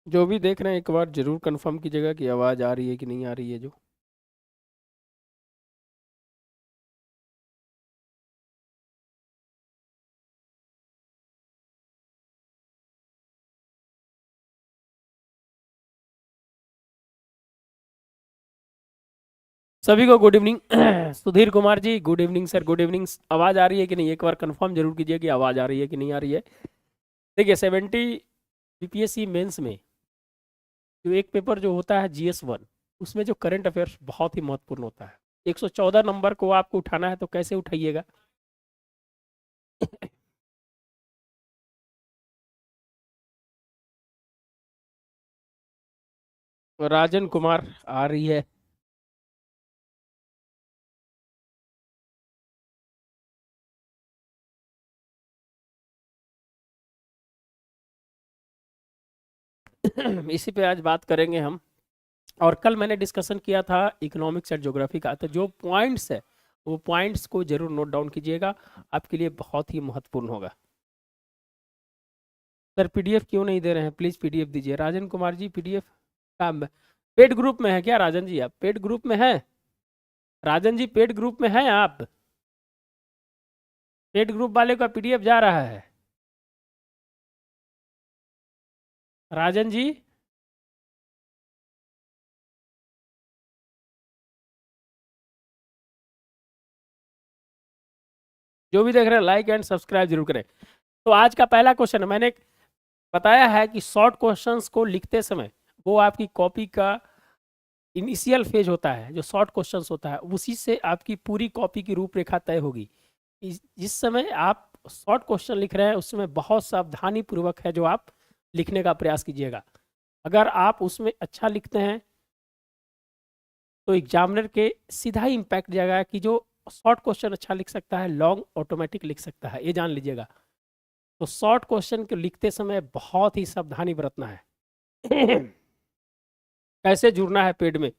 जो भी देख रहे हैं एक बार जरूर कंफर्म कीजिएगा कि आवाज आ रही है कि नहीं आ रही है जो। सभी को good evening. Sudhir Kumar ji good evening sir, good evening. आवाज आ रही है कि नहीं एक बार कंफर्म जरूर कीजिए कि आवाज आ रही है कि नहीं आ रही है। देखिए 70 बीपीएससी मेंस में जो एक पेपर जो होता है GS1, उसमें जो करंट अफेयर्स बहुत ही महत्वपूर्ण होता है। 114 नंबर को आपको उठाना है तो कैसे उठाइएगा? राजन कुमार आ रही है। इसी पे आज बात करेंगे हम। और कल मैंने डिस्कशन किया था इकोनॉमिक्स एंड ज्योग्राफी का, तो जो पॉइंट्स है वो पॉइंट्स को जरूर नोट डाउन कीजिएगा, आपके लिए बहुत ही महत्वपूर्ण होगा। सर पीडीएफ क्यों नहीं दे रहे हैं? प्लीज पीडीएफ दीजिए। राजन कुमार जी पीडीएफ का पेड ग्रुप में है क्या? राजन जी आप पेड ग्रुप में हैं? राजन जी पेड ग्रुप में हैं आप? पेड ग्रुप वाले का पीडीएफ जा रहा है? राजन जी जो भी देख रहे हैं लाइक एंड सब्सक्राइब जरूर करें। तो आज का पहला क्वेश्चन मैंने बताया है कि शॉर्ट क्वेश्चंस को लिखते समय वो आपकी कॉपी का इनिशियल फेज होता है, जो शॉर्ट क्वेश्चंस होता है उसी से आपकी पूरी कॉपी की रूपरेखा तय होगी। जिस समय आप शॉर्ट क्वेश्चन लिख रहे हैं उस समय बहुत सावधानी पूर्वक है जो आप लिखने का प्रयास कीजिएगा। अगर आप उसमें अच्छा लिखते हैं तो एग्जामिनर के सीधा ही इम्पैक्ट जाएगा कि जो शॉर्ट क्वेश्चन अच्छा लिख सकता है लॉन्ग ऑटोमेटिक लिख सकता है, ये जान लीजिएगा। तो शॉर्ट क्वेश्चन को लिखते समय बहुत ही सावधानी बरतना है। कैसे जुड़ना है पेड में?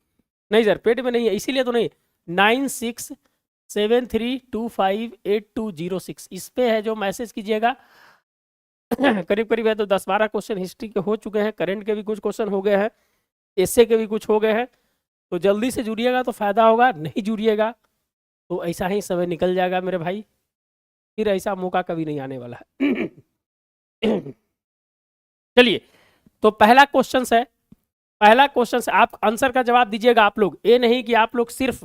नहीं सर पेड में नहीं है, इसीलिए तो नहीं। 9673258206 इस पे है जो मैसेज कीजिएगा। करीब करीब है तो 10-12 क्वेश्चन हिस्ट्री के हो चुके हैं, करंट के भी कुछ क्वेश्चन हो गए हैं, एसए के भी कुछ हो गए हैं। तो जल्दी से जुड़िएगा तो फायदा होगा, नहीं जुड़िएगा तो ऐसा ही समय निकल जाएगा मेरे भाई, फिर ऐसा मौका कभी नहीं आने वाला है। चलिए, तो पहला क्वेश्चन है, पहला क्वेश्चन से आप आंसर का जवाब दीजिएगा। आप लोग ये नहीं कि आप लोग सिर्फ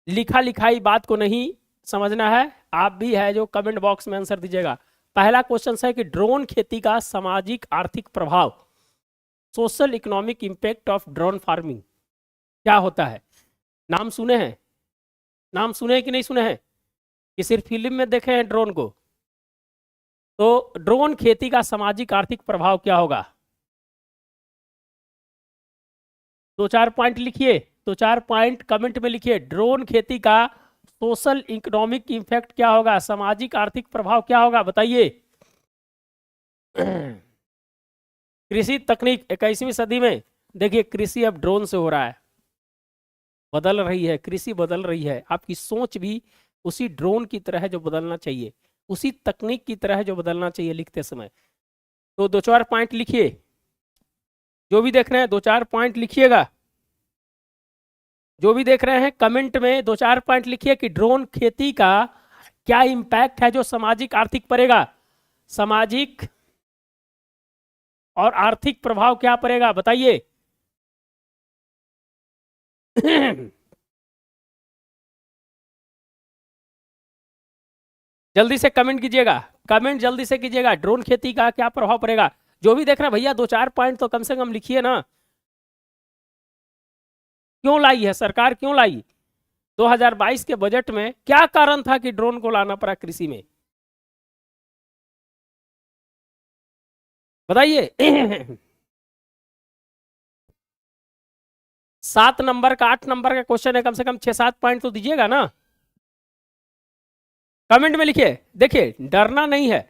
लिखा लिखाई बात को नहीं समझना है, आप भी है जो कमेंट बॉक्स में आंसर दीजिएगा। पहला क्वेश्चन है कि ड्रोन खेती का सामाजिक आर्थिक प्रभाव, social economic impact of drone farming क्या होता है? नाम सुने हैं? नाम सुने हैं कि नहीं सुने हैं? कि सिर्फ फिल्म में देखे हैं ड्रोन को? तो ड्रोन खेती का सामाजिक आर्थिक प्रभाव क्या होगा? दो चार पॉइंट लिखिए, दो चार पॉइंट कमेंट में लिखिए। ड्रोन खेती का सोशल इकोनॉमिक इम्पैक्ट क्या होगा, सामाजिक आर्थिक प्रभाव क्या होगा, बताइए। कृषि तकनीक 21वीं सदी में, देखिए कृषि अब ड्रोन से हो रहा है, बदल रही है, कृषि बदल रही है। आपकी सोच भी उसी ड्रोन की तरह है जो बदलना चाहिए, उसी तकनीक की तरह है जो बदलना चाहिए लिखते समय। तो दो चार पॉइंट लिखिए, जो भी देख रहे हैं दो चार पॉइंट लिखिएगा। जो भी देख रहे हैं कमेंट में दो चार पॉइंट लिखिए कि ड्रोन खेती का क्या इंपैक्ट है जो सामाजिक आर्थिक पड़ेगा, सामाजिक और आर्थिक प्रभाव क्या पड़ेगा, बताइए। जल्दी से कमेंट कीजिएगा, कमेंट जल्दी से कीजिएगा। ड्रोन खेती का क्या प्रभाव पड़ेगा? जो भी देख रहे हैं भैया दो चार पॉइंट तो कम से कम लिखिए ना। क्यों लाई है सरकार, क्यों लाई? 2022 के बजट में क्या कारण था कि ड्रोन को लाना पड़ा कृषि में, बताइए। 7 नंबर का 8 नंबर का क्वेश्चन है, कम से कम 6-7 पॉइंट तो दीजिएगा ना। कमेंट में लिखिए, देखिए डरना नहीं है,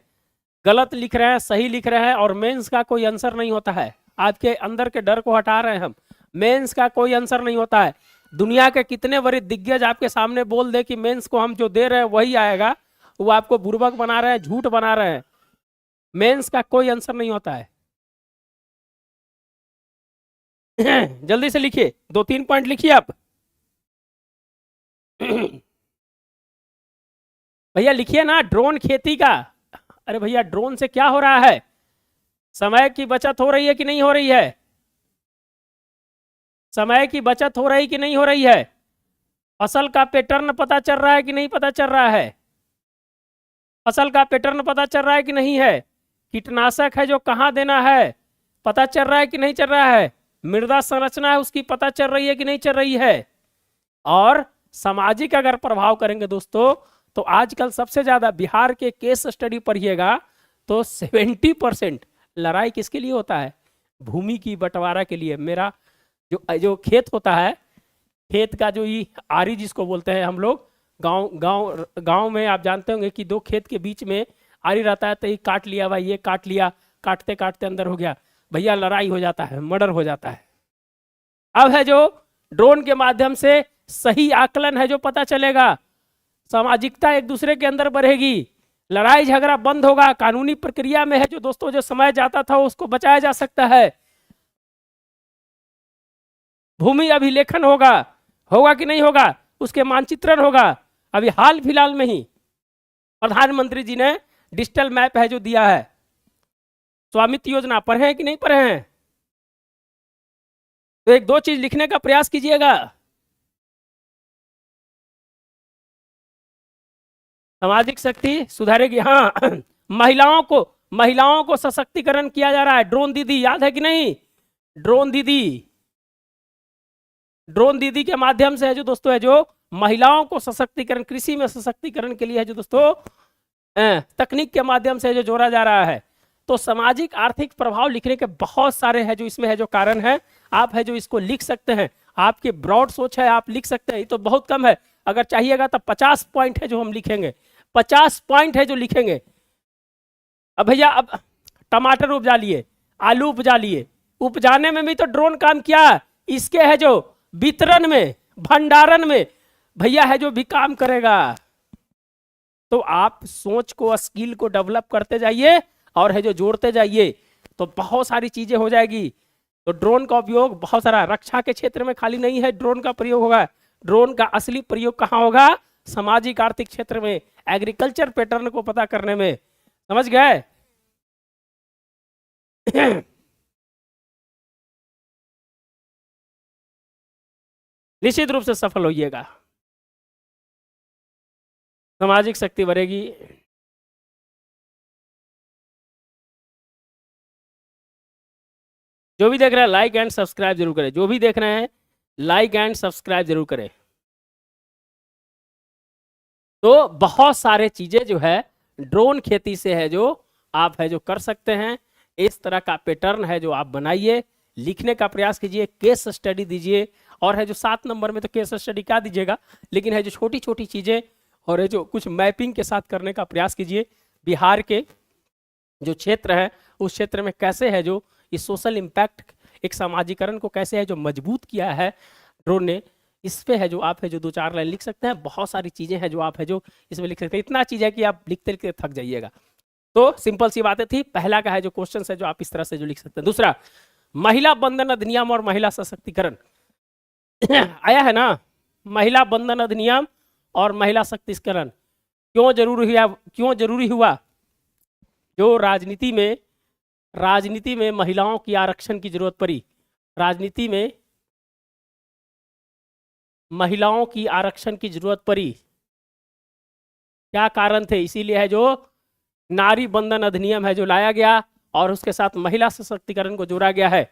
गलत लिख रहे हैं सही लिख रहे हैं और मेंस का कोई आंसर नहीं होता है। आपके अंदर के डर को हटा रहे हैं हम, मेंस का कोई आंसर नहीं होता है। दुनिया के कितने बड़े दिग्गज आपके सामने बोल दे कि मेंस को हम जो दे रहे हैं वही आएगा, वो आपको बुर्बक बना रहे हैं, झूठ बना रहे हैं। मेंस का कोई आंसर नहीं होता है। जल्दी से लिखिए, 2-3 पॉइंट लिखिए आप। भैया लिखिए ना, ड्रोन खेती का। अरे भैया ड्रोन से क्या हो रहा है? समय की बचत हो रही है कि नहीं हो रही है? समय की बचत हो रही कि नहीं हो रही है? फसल का पैटर्न पता चल रहा है कि नहीं पता चल रहा है? फसल का पैटर्न पता चल रहा है कि नहीं है? कीटनाशक है जो कहाँ देना है पता चल रहा है कि नहीं चल रहा है? मृदा संरचना है उसकी पता चल रही है कि नहीं चल रही है? और सामाजिक अगर प्रभाव करेंगे दोस्तों, तो आजकल सबसे ज्यादा बिहार के केस स्टडी पढ़िएगा तो 70% लड़ाई किसके लिए होता है? भूमि की बंटवारा के लिए। मेरा जो जो खेत होता है, खेत का जो ये आरी जिसको बोलते हैं हम लोग, गांव गांव गांव में आप जानते होंगे कि दो खेत के बीच में आरी रहता है, तो ये काट लिया भाई, ये काट लिया, काटते काटते अंदर हो गया, भैया लड़ाई हो जाता है, मर्डर हो जाता है। अब है जो ड्रोन के माध्यम से सही आकलन है जो पता चलेगा, सामाजिकता एक दूसरे के अंदर बढ़ेगी, लड़ाई झगड़ा बंद होगा, कानूनी प्रक्रिया में है जो दोस्तों जो समय जाता था उसको बचाया जा सकता है। भूमि अभिलेखन होगा, होगा कि नहीं होगा? उसके मानचित्रण होगा। अभी हाल फिलहाल में ही प्रधानमंत्री जी ने डिजिटल मैप है जो दिया है, स्वामित्व योजना पढ़े हैं कि नहीं पढ़े हैं? तो एक दो चीज लिखने का प्रयास कीजिएगा। सामाजिक शक्ति सुधारेगी, हाँ। महिलाओं को सशक्तिकरण किया जा रहा है। ड्रोन दीदी याद है कि नहीं? ड्रोन दीदी, ड्रोन दीदी के माध्यम से है जो दोस्तों है जो महिलाओं को सशक्तिकरण, कृषि में सशक्तिकरण के लिए है जो दोस्तों तकनीक के माध्यम से जो जोड़ा जा रहा है। तो सामाजिक आर्थिक प्रभाव लिखने के बहुत सारे हैं जो इसमें है जो कारण है, आप है जो इसको लिख सकते हैं। आपकी ब्रॉड सोच है, आप लिख सकते हैं, ये तो बहुत कम है। अगर चाहिएगा तो 50 पॉइंट है जो हम लिखेंगे, 50 पॉइंट है जो लिखेंगे। अब भैया अब टमाटर उपजा लिए, आलू उपजा लिए, उपजाने में भी तो ड्रोन काम किया, इसके है जो वितरण में, भंडारण में भैया है जो भी काम करेगा। तो आप सोच को, स्किल को डेवलप करते जाइए और है जो जोड़ते जाइए, तो बहुत सारी चीजें हो जाएगी। तो ड्रोन का उपयोग बहुत सारा रक्षा के क्षेत्र में खाली नहीं है, ड्रोन का प्रयोग होगा। ड्रोन का असली प्रयोग कहाँ होगा? सामाजिक आर्थिक क्षेत्र में, एग्रीकल्चर पैटर्न को पता करने में। समझ गए? निश्चित रूप से सफल होइएगा, सामाजिक शक्ति बढ़ेगी। जो भी देख रहे हैं लाइक एंड सब्सक्राइब जरूर करें, जो भी देख रहे हैं लाइक एंड सब्सक्राइब जरूर करें। तो बहुत सारे चीजें जो है ड्रोन खेती से है जो आप है जो कर सकते हैं। इस तरह का पैटर्न है जो आप बनाइए, लिखने का प्रयास कीजिए, केस स्टडी दीजिए। और है जो 7 नंबर में तो केस स्टडी क्या दीजिएगा, लेकिन है जो छोटी छोटी चीजें और है जो कुछ मैपिंग के साथ करने का प्रयास कीजिए। बिहार के जो क्षेत्र है उस क्षेत्र में कैसे है जो इस सोशल इम्पैक्ट, एक सामाजिकरण को कैसे है जो मजबूत किया है ड्रोन ने, इस पे है जो आप है जो 2-4 लाइन लिख सकते हैं। बहुत सारी चीजें हैं जो आप है जो इसमें लिख सकते हैं, इतना चीज है कि आप लिखते लिखते थक जाइएगा। तो सिंपल सी बातें थी। पहला का है जो क्वेश्चन है जो आप इस तरह से जो लिख सकते हैं। दूसरा, महिला बंधन अधिनियम और महिला सशक्तिकरण आया है ना, महिला बंधन अधिनियम और महिला सशक्तिकरण क्यों जरूरी हुआ? जो राजनीति में महिलाओं की आरक्षण की जरूरत पड़ी, राजनीति में महिलाओं की आरक्षण की जरूरत पड़ी, क्या कारण थे? इसीलिए है जो नारी बंधन अधिनियम है जो लाया गया और उसके साथ महिला सशक्तिकरण को जोड़ा गया है।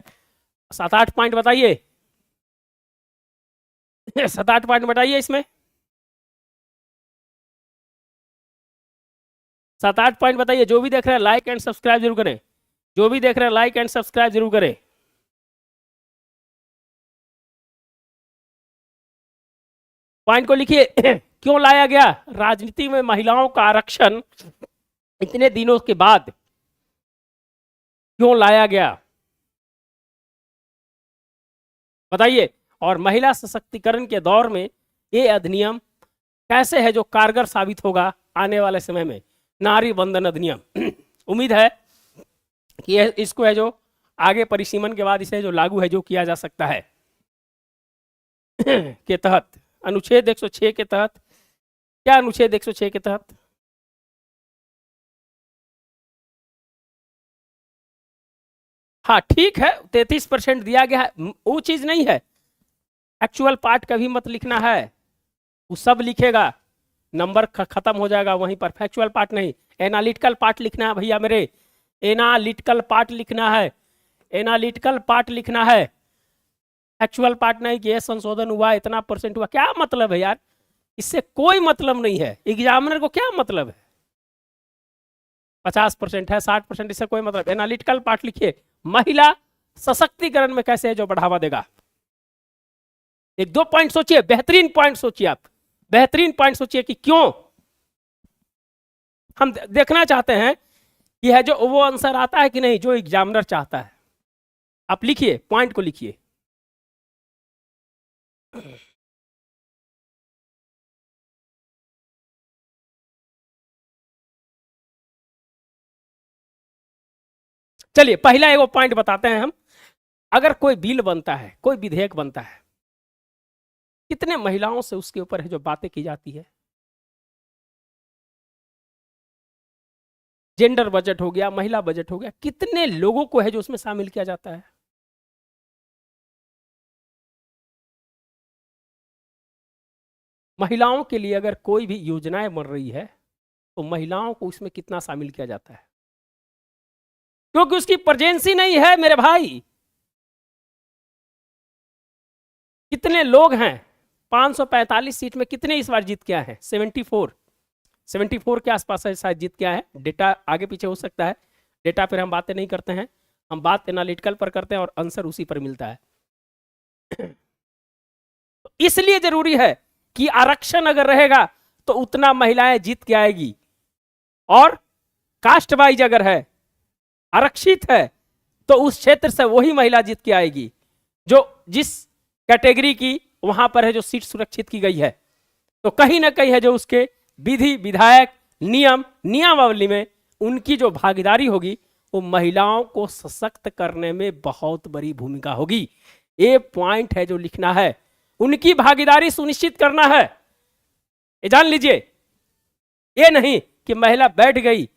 7-8 पॉइंट बताइए, 7-8 पॉइंट बताइए इसमें, 7-8 पॉइंट बताइए। जो भी देख रहे हैं लाइक एंड सब्सक्राइब जरूर करें, जो भी देख रहे हैं लाइक एंड सब्सक्राइब जरूर करें। पॉइंट को लिखिए। क्यों लाया गया राजनीति में महिलाओं का आरक्षण? इतने दिनों के बाद क्यों लाया गया बताइए। और महिला सशक्तिकरण के दौर में ये अधिनियम कैसे है जो कारगर साबित होगा आने वाले समय में, नारी बंधन अधिनियम। उम्मीद है कि इसको है जो आगे परिसीमन के बाद इसे जो लागू है जो किया जा सकता है के तहत, अनुच्छेद 106 के तहत, क्या अनुच्छेद 106 के तहत? हाँ ठीक है, 33% दिया गया है, वो चीज नहीं है। एक्चुअल पार्ट कभी मत लिखना है, वो सब लिखेगा, नंबर खत्म हो जाएगा वहीं पर। फैक्चुअल पार्ट नहीं, एनालिटिकल पार्ट लिखना है भैया मेरे, एनालिटिकल पार्ट लिखना है, एनालिटिकल पार्ट लिखना है, एक्चुअल पार्ट नहीं कि ये संशोधन हुआ, इतना परसेंट हुआ। क्या मतलब है यार, इससे कोई मतलब नहीं है। एग्जामिनर को क्या मतलब है 50% है 60%, इससे कोई मतलब। एनालिटिकल पार्ट लिखिए, महिला सशक्तिकरण में कैसे है जो बढ़ावा देगा। एक दो पॉइंट सोचिए, बेहतरीन पॉइंट सोचिए, आप बेहतरीन पॉइंट सोचिए कि क्यों हम देखना चाहते हैं कि है जो वो आंसर आता है कि नहीं जो एग्जामिनर चाहता है। आप लिखिए, पॉइंट को लिखिए। चलिए पहला एगो पॉइंट बताते हैं हम। अगर कोई बिल बनता है, कोई विधेयक बनता है, कितने महिलाओं से उसके ऊपर है जो बातें की जाती है। जेंडर बजट हो गया, महिला बजट हो गया, कितने लोगों को है जो उसमें शामिल किया जाता है। महिलाओं के लिए अगर कोई भी योजनाएं बन रही है तो महिलाओं को इसमें कितना शामिल किया जाता है, क्योंकि उसकी प्रेजेंसी नहीं है मेरे भाई। कितने लोग हैं, 545 सीट में कितने इस बार जीत के आए हैं? 74 के आसपास है शायद जीत के आए हैं। डेटा आगे पीछे हो सकता है, डेटा पर हम बातें नहीं करते हैं, हम बात एनालिटिकल पर करते हैं और आंसर उसी पर मिलता है। इसलिए जरूरी है कि आरक्षण अगर रहेगा तो उतना महिलाएं जीत के आएगी, और कास्ट वाइज अगर है, आरक्षित है, तो उस क्षेत्र से वही महिला जीत के आएगी जो जिस कैटेगरी की वहां पर है जो सीट सुरक्षित की गई है। तो कहीं ना कहीं है जो उसके विधि विधायक नियमावली में उनकी जो भागीदारी होगी वो महिलाओं को सशक्त करने में बहुत बड़ी भूमिका होगी। ये पॉइंट है जो लिखना है, उनकी भागीदारी सुनिश्चित करना है। ये जान लीजिए, ये नहीं कि महिला बैठ गई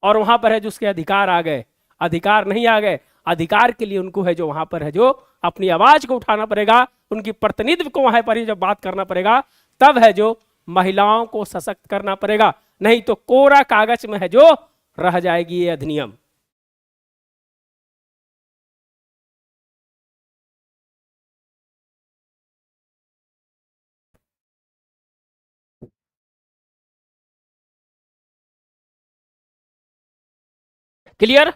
और वहां पर है जो उसके अधिकार आ गए। अधिकार नहीं आ गए, अधिकार के लिए उनको है जो वहां पर है जो अपनी आवाज को उठाना पड़ेगा, उनकी प्रतिनिधित्व को वहां पर ही जब बात करना पड़ेगा, तब है जो महिलाओं को सशक्त करना पड़ेगा। नहीं तो कोरा कागज में है जो रह जाएगी ये अधिनियम। क्लियर?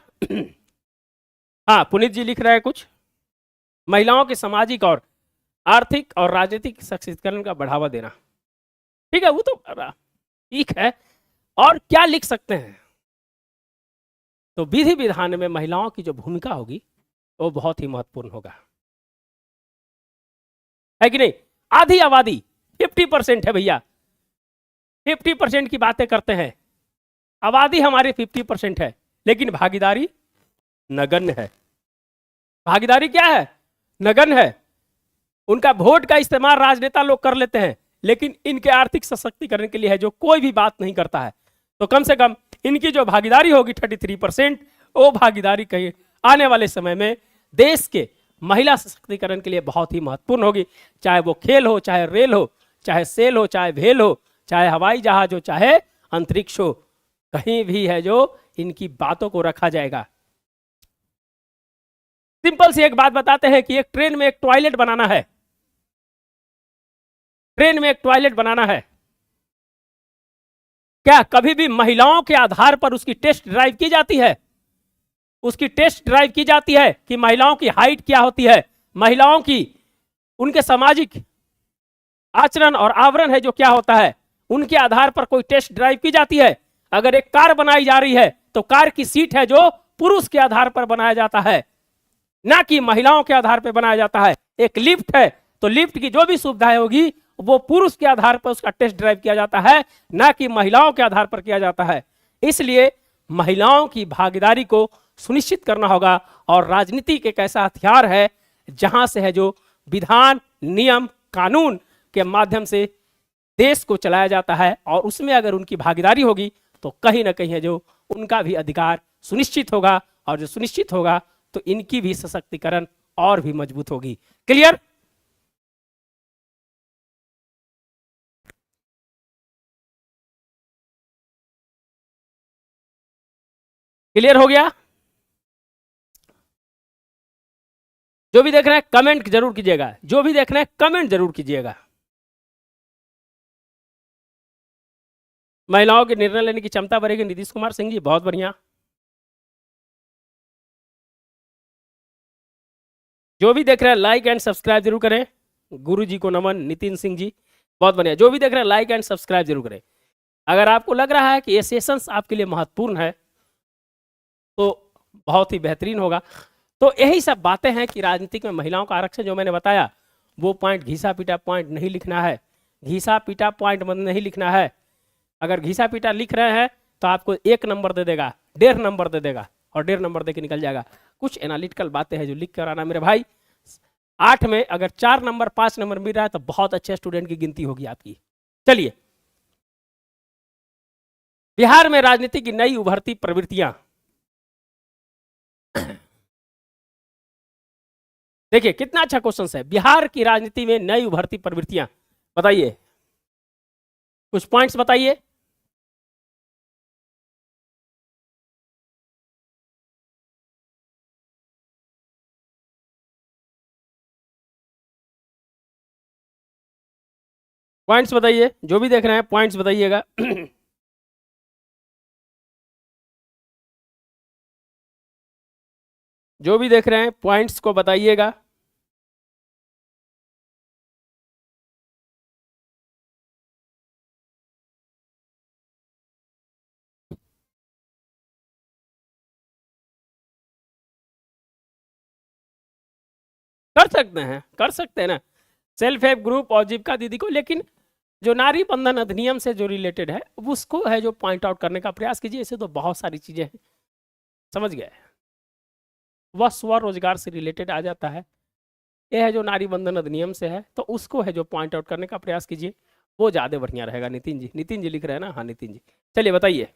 हाँ, पुनीत जी लिख रहे हैं कुछ। महिलाओं के सामाजिक और आर्थिक और राजनीतिक सशक्तिकरण का बढ़ावा देना, ठीक है, वो तो ठीक है। और क्या लिख सकते हैं? तो विधि विधान में महिलाओं की जो भूमिका होगी वो बहुत ही महत्वपूर्ण होगा, है कि नहीं? आधी आबादी 50% है भैया, 50% की बातें करते हैं, आबादी हमारी 50% है, लेकिन भागीदारी नगण्य है। भागीदारी क्या है? नगण्य है। उनका वोट का इस्तेमाल राजनेता लोग कर लेते हैं, लेकिन इनके आर्थिक सशक्तिकरण के लिए है जो कोई भी बात नहीं करता है। तो कम से कम इनकी जो भागीदारी होगी 33%, वो भागीदारी कहीं आने वाले समय में देश के महिला सशक्तिकरण के लिए बहुत ही महत्वपूर्ण होगी। चाहे वो खेल हो, चाहे रेल हो, चाहे सेल हो, चाहे भेल हो, चाहे हवाई जहाज हो, चाहे अंतरिक्ष हो, कहीं भी है जो इनकी बातों को रखा जाएगा। सिंपल सी एक बात बताते हैं कि एक ट्रेन में एक टॉयलेट बनाना है, ट्रेन में एक टॉयलेट बनाना है, क्या कभी भी महिलाओं के आधार पर उसकी टेस्ट ड्राइव की जाती है? उसकी टेस्ट ड्राइव की जाती है कि महिलाओं की हाइट क्या होती है, महिलाओं की उनके सामाजिक आचरण और आवरण है जो क्या होता है, उनके आधार पर कोई टेस्ट ड्राइव की जाती है? अगर एक कार बनाई जा रही है तो कार की सीट है जो पुरुष के आधार पर बनाया जाता है, ना कि महिलाओं के आधार पर बनाया जाता है। एक लिफ्ट है तो लिफ्ट की जो भी सुविधाएं होगी वो पुरुष के आधार पर उसका टेस्ट ड्राइव किया जाता है, ना कि महिलाओं के आधार पर किया जाता है। इसलिए महिलाओं की भागीदारी को सुनिश्चित करना होगा। और राजनीति एक ऐसा हथियार है जहां से है जो विधान, नियम, कानून के माध्यम से देश को चलाया जाता है, और उसमें अगर उनकी भागीदारी होगी तो कहीं ना कहीं है जो उनका भी अधिकार सुनिश्चित होगा, और जो सुनिश्चित होगा तो इनकी भी सशक्तिकरण और भी मजबूत होगी। क्लियर? क्लियर हो गया? जो भी देख रहे हैं कमेंट जरूर कीजिएगा, जो भी देख रहे हैं कमेंट जरूर कीजिएगा। महिलाओं के निर्णय लेने की क्षमता बढ़ेगी, नीतीश कुमार सिंह जी, बहुत बढ़िया। जो भी देख रहे हैं लाइक एंड सब्सक्राइब जरूर करें। गुरु जी को नमन, नितिन सिंह जी, बहुत बढ़िया। जो भी देख रहे हैं लाइक एंड सब्सक्राइब जरूर करें। अगर आपको लग रहा है कि ये सेशंस आपके लिए महत्वपूर्ण है तो बहुत ही बेहतरीन होगा। तो यही सब बातें हैं कि राजनीतिक में महिलाओं का आरक्षण जो मैंने बताया, वो पॉइंट घिसा पीटा पॉइंट नहीं लिखना है, घिसा पीटा पॉइंट नहीं लिखना है। अगर घिसा पीटा लिख रहे हैं तो आपको 1 नंबर दे देगा, 1.5 नंबर दे देगा, और 1.5 नंबर दे के निकल जाएगा। कुछ एनालिटिकल बातें हैं जो लिख कर आना मेरे भाई। 8 में अगर 4 नंबर 5 नंबर मिल रहा है तो बहुत अच्छे स्टूडेंट की गिनती होगी आपकी। चलिए, बिहार में राजनीति की नई उभरती प्रवृत्तियां। देखिए कितना अच्छा क्वेश्चन है। बिहार की राजनीति में नई उभरती प्रवृत्तियां, बताइए, कुछ पॉइंट्स बताइए। पॉइंट्स बताइए, जो भी देख रहे हैं पॉइंट्स बताइएगा। जो भी देख रहे हैं पॉइंट्स को बताइएगा। कर सकते हैं, कर सकते हैं ना, सेल्फ हेल्प ग्रुप और जीविका दीदी को। लेकिन जो नारी बंधन अधिनियम से जो रिलेटेड है उसको है जो पॉइंट आउट करने का प्रयास कीजिए। ऐसे तो बहुत सारी चीजें हैं, समझ गए, वह स्वरोजगार से रिलेटेड आ जाता है। यह है जो नारी बंधन अधिनियम से है, तो उसको है जो पॉइंट आउट करने का प्रयास कीजिए, वो ज्यादा बढ़िया रहेगा। नितिन जी, नितिन जी लिख रहे हैं ना? हाँ नितिन जी, चलिए बताइए।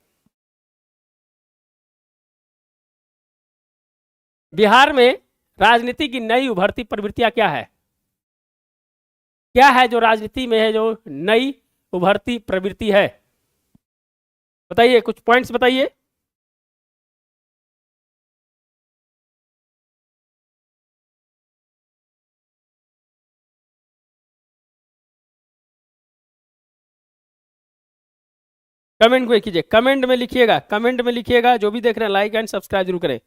बिहार में राजनीति की नई उभरती प्रवृत्तियां क्या है? क्या है जो राजनीति में है जो नई उभरती प्रवृत्ति है? बताइए, कुछ पॉइंट्स बताइए। कमेंट में कीजिए, कमेंट में लिखिएगा, कमेंट में लिखिएगा। जो भी देख रहे हैं लाइक एंड सब्सक्राइब जरूर करें।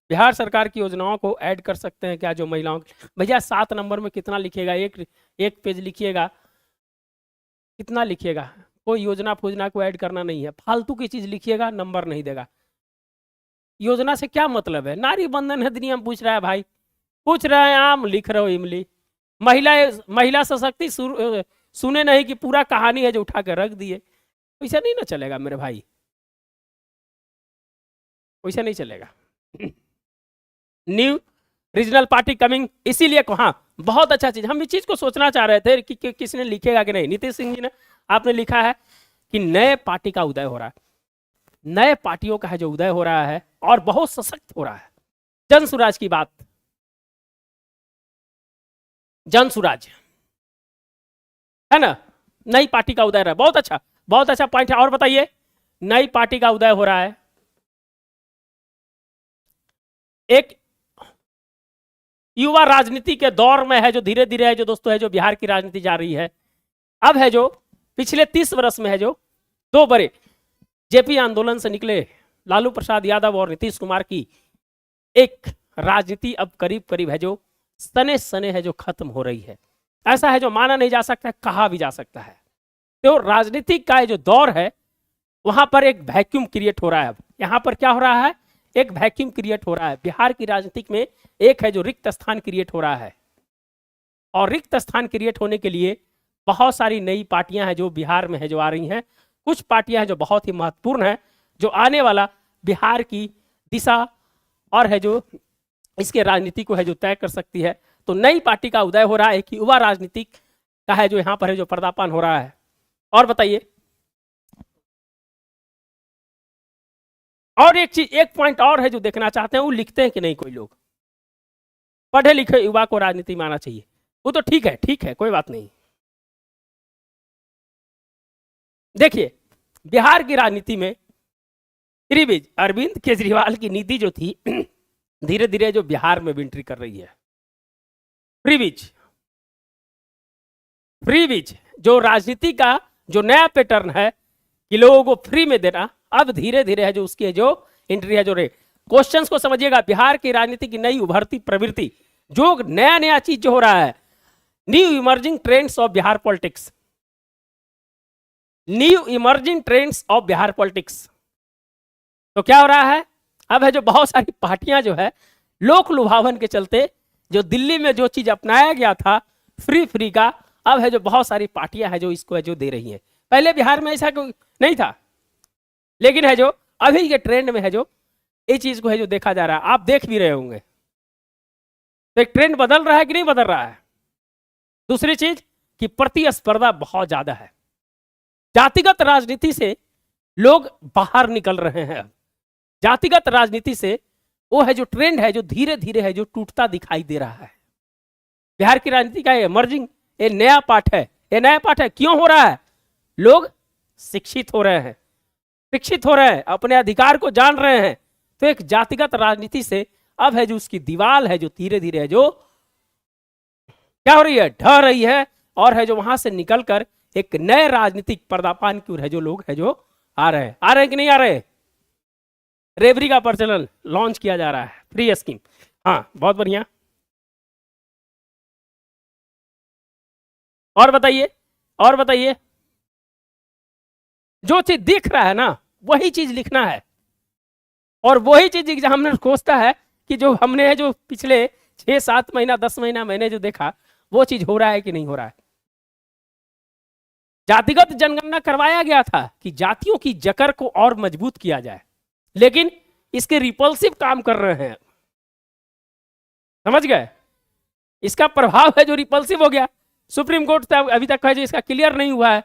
बिहार सरकार की योजनाओं को ऐड कर सकते हैं क्या जो महिलाओं, भैया 7 नंबर में कितना लिखिएगा? एक पेज लिखिएगा, कितना लिखिएगा? कोई योजना फूजना को ऐड करना नहीं है, फालतू की चीज लिखिएगा, नंबर नहीं देगा। योजना से क्या मतलब है? नारी बंधन अधिनियम पूछ रहा है भाई, पूछ रहे हैं, आम लिख रहे हो इमली। महिला महिला सशक्ति सुने नहीं कि पूरा कहानी है जो उठा कर रख दिए। वैसा नहीं ना चलेगा मेरे भाई, वैसा नहीं चलेगा। न्यू रीजनल पार्टी कमिंग, इसीलिए कहा बहुत अच्छा चीज। हम इस चीज को सोचना चाह रहे थे कि किसने लिखेगा कि नहीं। नीतीश सिंह जी ने, आपने लिखा है कि नए पार्टी का उदय हो रहा है, नए पार्टियों का है जो उदय हो रहा है और बहुत सशक्त हो रहा है। जन सुराज की बात, जन सुराज है ना, नई पार्टी का उदय रहा है, बहुत अच्छा, बहुत अच्छा पॉइंट है। और बताइए, नई पार्टी का उदय हो रहा है। एक युवा राजनीति के दौर में है जो धीरे धीरे है जो दोस्तों है जो बिहार की राजनीति जा रही है। अब है जो पिछले 30 वर्ष में है जो 2 बड़े जेपी आंदोलन से निकले लालू प्रसाद यादव और नीतीश कुमार की एक राजनीति अब करीब करीब है जो सने सने है जो खत्म हो रही है। ऐसा है जो माना नहीं जा सकता, कहा भी जा सकता है। तो राजनीतिक का जो दौर है वहां पर एक वैक्यूम क्रिएट हो रहा है। अब यहां पर क्या हो रहा है? एक वैक्यूम क्रिएट हो रहा है बिहार की राजनीतिक में। एक है जो रिक्त स्थान क्रिएट हो रहा है, और रिक्त स्थान क्रिएट होने के लिए बहुत सारी नई पार्टियां हैं जो बिहार में है जो आ रही हैं। कुछ पार्टियां हैं जो बहुत ही महत्वपूर्ण है, जो आने वाला बिहार की दिशा और है जो इसके राजनीति को है जो तय कर सकती है। तो नई पार्टी का उदय हो रहा है कि युवा राजनीति का है जो यहाँ पर है जो पर्दापान हो रहा है। और बताइए, और एक चीज, एक पॉइंट और है जो देखना चाहते हैं, वो लिखते हैं कि नहीं कोई लोग, पढ़े लिखे युवा को राजनीति में आना चाहिए। वो तो ठीक है, कोई बात नहीं। देखिए, बिहार की राजनीति में फ्री बीज अरविंद केजरीवाल की नीति जो थी धीरे धीरे जो बिहार में भी एंट्री कर रही है। फ्री बीज जो राजनीति का जो नया पैटर्न है कि लोगों को फ्री में देना, अब धीरे धीरे है जो उसकी जो एंट्री है जो रे क्वेश्चंस को समझिएगा। बिहार की राजनीति की नई उभरती प्रवृत्ति, जो नया नया चीज जो हो रहा है, new emerging trends of Bihar politics, new emerging trends of Bihar politics. तो क्या हो रहा है, अब है जो बहुत सारी पार्टियां जो है लोक लुभावन के चलते, जो दिल्ली में जो चीज अपनाया गया था फ्री का, अब है जो बहुत सारी पार्टियां है जो इसको है जो दे रही हैं। पहले बिहार में ऐसा नहीं था, लेकिन है जो अभी के ट्रेंड में है जो ये चीज को है जो देखा जा रहा है। आप देख भी रहे होंगे, तो एक ट्रेंड बदल रहा है कि नहीं बदल रहा है। दूसरी चीज कि प्रतिस्पर्धा बहुत ज्यादा है, जातिगत राजनीति से लोग बाहर निकल रहे हैं। जातिगत राजनीति से वो है जो ट्रेंड है जो धीरे धीरे है जो टूटता दिखाई दे रहा है। बिहार की राजनीति का इमर्जिंग ये नया पाठ है। ये नया पाठ है, क्यों हो रहा है? लोग शिक्षित हो रहे हैं, अपने अधिकार को जान रहे हैं। तो एक जातिगत राजनीति से अब है जो उसकी दीवार है जो धीरे धीरे है जो क्या हो रही है, ढह रही है, और है जो वहां से निकलकर एक नए राजनीतिक पर्दापान की ओर है जो लोग है जो आ रहे हैं कि नहीं आ रहे। रेवरी का प्रचलन लॉन्च किया जा रहा है, फ्री स्कीम। हाँ, बहुत बढ़िया। और बताइए, जो चीज दिख रहा है ना वही चीज लिखना है, और वही चीज एग्जामिनर खोजता है कि जो हमने है जो पिछले 6-7 महीना 10 महीना मैंने जो देखा वो चीज हो रहा है कि नहीं हो रहा है। जातिगत जनगणना करवाया गया था कि जातियों की जकड़ को और मजबूत किया जाए, लेकिन इसके रिपल्सिव काम कर रहे हैं, समझ गए। इसका प्रभाव है जो रिपल्सिव हो गया। सुप्रीम कोर्ट अभी तक है जो इसका क्लियर नहीं हुआ है,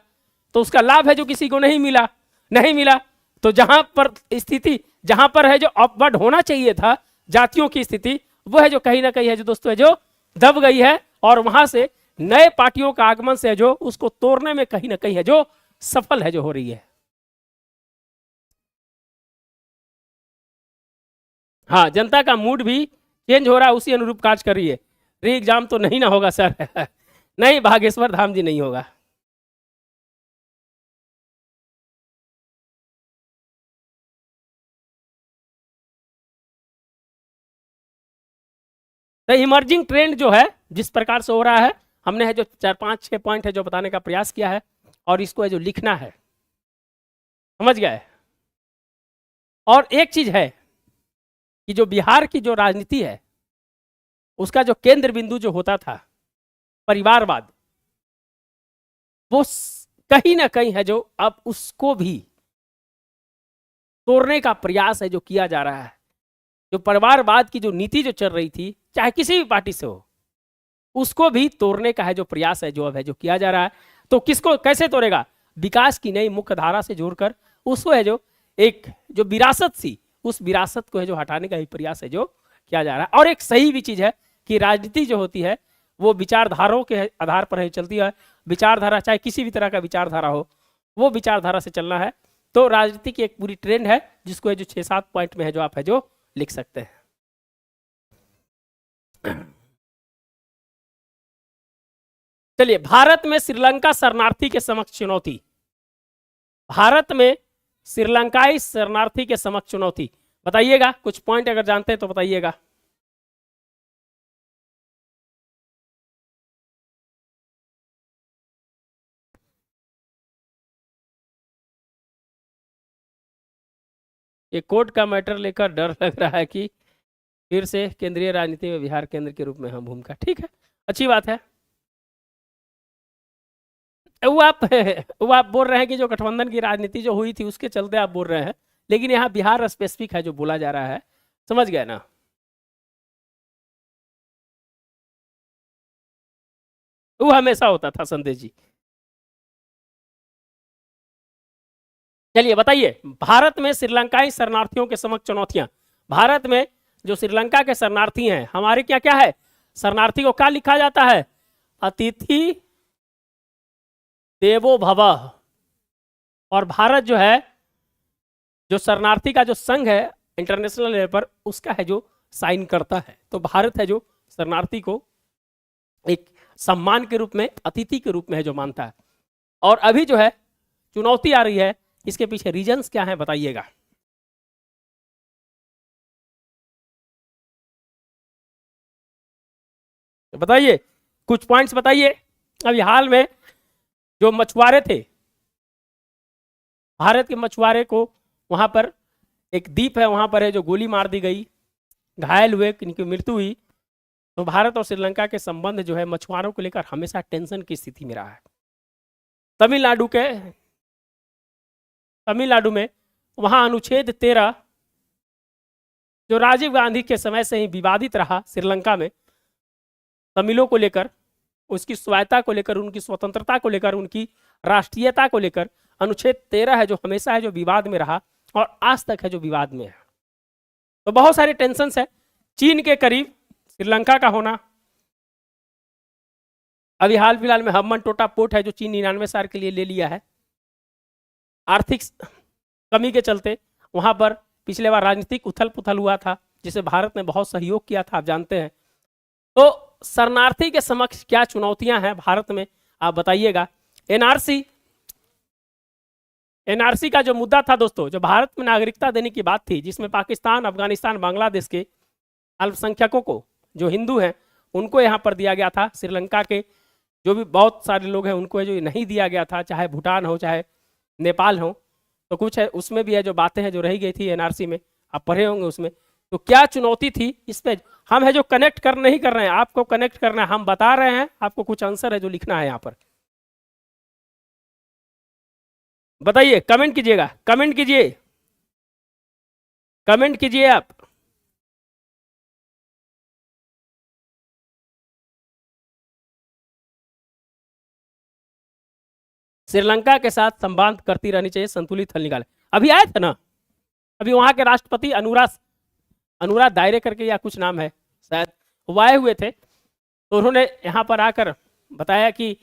तो उसका लाभ है जो किसी को नहीं मिला। तो जहां पर स्थिति, जहां पर है जो अपवर्ड होना चाहिए था जातियों की स्थिति, वो है जो कहीं ना कहीं है जो दोस्तों है जो दब गई है, और वहां से नए पार्टियों का आगमन से है जो उसको तोड़ने में कहीं ना कहीं है जो सफल है जो हो रही है। हाँ, जनता का मूड भी चेंज हो रहा है, उसी अनुरूप कार्य कर रही है। री एग्जाम तो नहीं ना होगा सर नहीं, भागेश्वर धाम जी नहीं होगा। तो इमर्जिंग ट्रेंड जो है जिस प्रकार से हो रहा है, हमने है जो 4-5-6 पॉइंट है जो बताने का प्रयास किया है, और इसको है जो लिखना है, समझ गए। और एक चीज है कि जो बिहार की जो राजनीति है उसका जो केंद्र बिंदु जो होता था परिवारवाद, वो कहीं ना कहीं है जो अब उसको भी तोड़ने का प्रयास है जो किया जा रहा है। जो परिवारवाद की जो नीति जो चल रही थी, चाहे किसी भी पार्टी से हो, उसको भी तोड़ने का है जो प्रयास है जो अब है जो किया जा रहा है। तो किसको कैसे तोड़ेगा? विकास की नई मुख्य धारा से जोड़कर उसको है जो एक जो विरासत थी, उस विरासत को है जो हटाने का ही प्रयास है जो किया जा रहा है। और एक सही भी चीज है कि राजनीति जो होती है वो विचारधाराओं के आधार पर है चलती है। विचारधारा चाहे किसी भी तरह का विचारधारा हो, वो विचारधारा से चलना है। तो राजनीति की एक पूरी ट्रेंड है जिसको है जो 6-7 पॉइंट में है जो आप है जो लिख सकते हैं। चलिए, भारत में श्रीलंका शरणार्थी के समक्ष चुनौती। भारत में श्रीलंकाई शरणार्थी के समक्ष चुनौती, बताइएगा। कुछ पॉइंट अगर जानते हैं तो बताइएगा। ये कोर्ट का मैटर लेकर डर लग रहा है कि फिर से केंद्रीय राजनीति में बिहार केंद्र के रूप में हम भूमिका, ठीक है, अच्छी बात है। वो आप बोल रहे हैं कि जो गठबंधन की राजनीति जो हुई थी उसके चलते आप बोल रहे हैं, लेकिन यहाँ बिहार स्पेसिफिक है जो बोला जा रहा है, समझ गए ना। वो हमेशा होता था संदेश जी। चलिए बताइए, भारत में श्रीलंकाई शरणार्थियों के समक्ष चुनौतियां। भारत में जो श्रीलंका के शरणार्थी हैं, हमारे क्या क्या है, शरणार्थी को क्या लिखा जाता है, अतिथि देवो भवः। और भारत जो है, जो शरणार्थी का जो संघ है इंटरनेशनल लेवल पर, उसका है जो साइन करता है। तो भारत है जो शरणार्थी को एक सम्मान के रूप में, अतिथि के रूप में है जो मानता है। और अभी जो है चुनौती आ रही है, इसके पीछे रीजंस क्या है बताइएगा। बताइए, कुछ पॉइंट्स बताइए। अभी हाल में जो मछुआरे थे, भारत के मछुआरे को वहां पर एक द्वीप है, वहां पर है जो गोली मार दी गई, घायल हुए, इनकी मृत्यु हुई। तो भारत और श्रीलंका के संबंध जो है मछुआरों को लेकर हमेशा टेंशन की स्थिति में रहा है। तमिलनाडु में वहां अनुच्छेद 13 जो राजीव गांधी के समय से ही विवादित रहा, श्रीलंका में तमिलों को लेकर, उसकी स्वायत्ता को लेकर, उनकी स्वतंत्रता को लेकर, उनकी राष्ट्रीयता को लेकर अनुच्छेद 13 है जो हमेशा है जो विवाद में रहा और आज तक है जो विवाद में है। तो बहुत सारे टेंशन है। चीन के करीब श्रीलंका का होना, अभी हाल फिलहाल में हम्बन टोटा पोर्ट है जो चीन 99 साल के लिए ले लिया है। आर्थिक कमी के चलते वहां पर पिछले बार राजनीतिक उथल पुथल हुआ था, जिसे भारत ने बहुत सहयोग किया था, आप जानते हैं। तो शरणार्थी के समक्ष क्या चुनौतियां हैं भारत में, आप बताइएगा। एनआरसी का जो मुद्दा था दोस्तों, जो भारत में नागरिकता देने की बात थी, जिसमें पाकिस्तान, अफगानिस्तान, बांग्लादेश के अल्पसंख्यकों को, जो हिंदू हैं, उनको यहाँ पर दिया गया था। श्रीलंका के जो भी बहुत सारे लोग हैं उनको जो नहीं दिया गया था, चाहे भूटान हो चाहे नेपाल हो। तो कुछ है उसमें भी है जो बातें हैं जो रही गई थी एनआरसी में, आप पढ़े होंगे उसमें। तो क्या चुनौती थी, इस पे हम है जो कनेक्ट कर नहीं कर रहे हैं, आपको कनेक्ट करना है, हम बता रहे हैं, आपको कुछ आंसर है जो लिखना है यहाँ पर। बताइए, कमेंट कीजिएगा, कमेंट कीजिए, कमेंट कीजिए आप। श्रीलंका के साथ संवाद करती रहनी चाहिए, संतुलित हल निकाले। अभी आए थे ना, अभी वहां के राष्ट्रपति अनुराग दायरे करके या कुछ नाम है शायद, वो आए हुए थे। तो उन्होंने यहाँ पर आकर बताया कि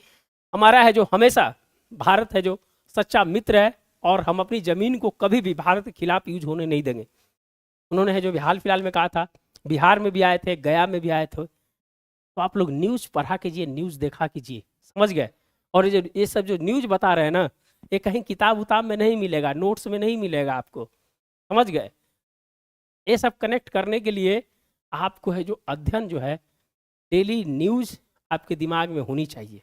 हमारा है जो हमेशा भारत है जो सच्चा मित्र है और हम अपनी जमीन को कभी भी भारत के खिलाफ यूज होने नहीं देंगे। उन्होंने है जो हाल फिलहाल में कहा था, बिहार में भी आए थे, गया में भी आए थे। तो आप लोग न्यूज़ पढ़ा कीजिए, न्यूज़ देखा कीजिए, समझ गए। और ये सब जो न्यूज़ बता रहे हैं ना, ये कहीं किताब उताब में नहीं मिलेगा, नोट्स में नहीं मिलेगा आपको, समझ गए। ये सब कनेक्ट करने के लिए आपको है जो अध्ययन जो है, डेली न्यूज़ आपके दिमाग में होनी चाहिए,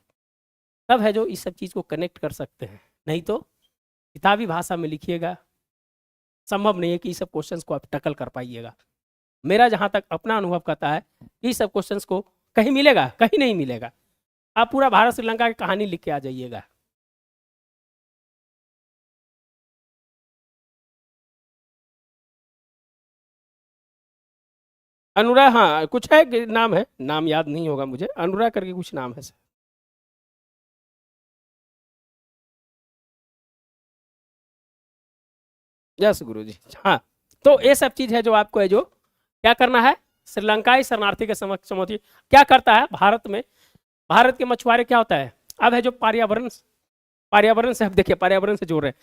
तब है जो इस सब चीज़ को कनेक्ट कर सकते हैं। नहीं तो किताबी भाषा में लिखिएगा, संभव नहीं है कि इस सब क्वेश्चंस को आप टैकल कर पाइएगा। मेरा जहाँ तक अपना अनुभव कहता है, इस सब क्वेश्चंस को कहीं मिलेगा, कहीं नहीं मिलेगा। आप पूरा भारत श्रीलंका की कहानी लिख के आ जाइएगा। अनुराग, हाँ कुछ है कि नाम है, नाम याद नहीं होगा मुझे, अनुराग करके कुछ नाम है सर। यस गुरु जी, हाँ। तो ये सब चीज है जो आपको है जो क्या करना है, श्रीलंकाई शरणार्थी के समक्ष चुनौती क्या करता है भारत में। भारत के मछुआरे क्या होता है, अब है जो पर्यावरण से, अब देखिए पर्यावरण से जोड़ रहे हैं।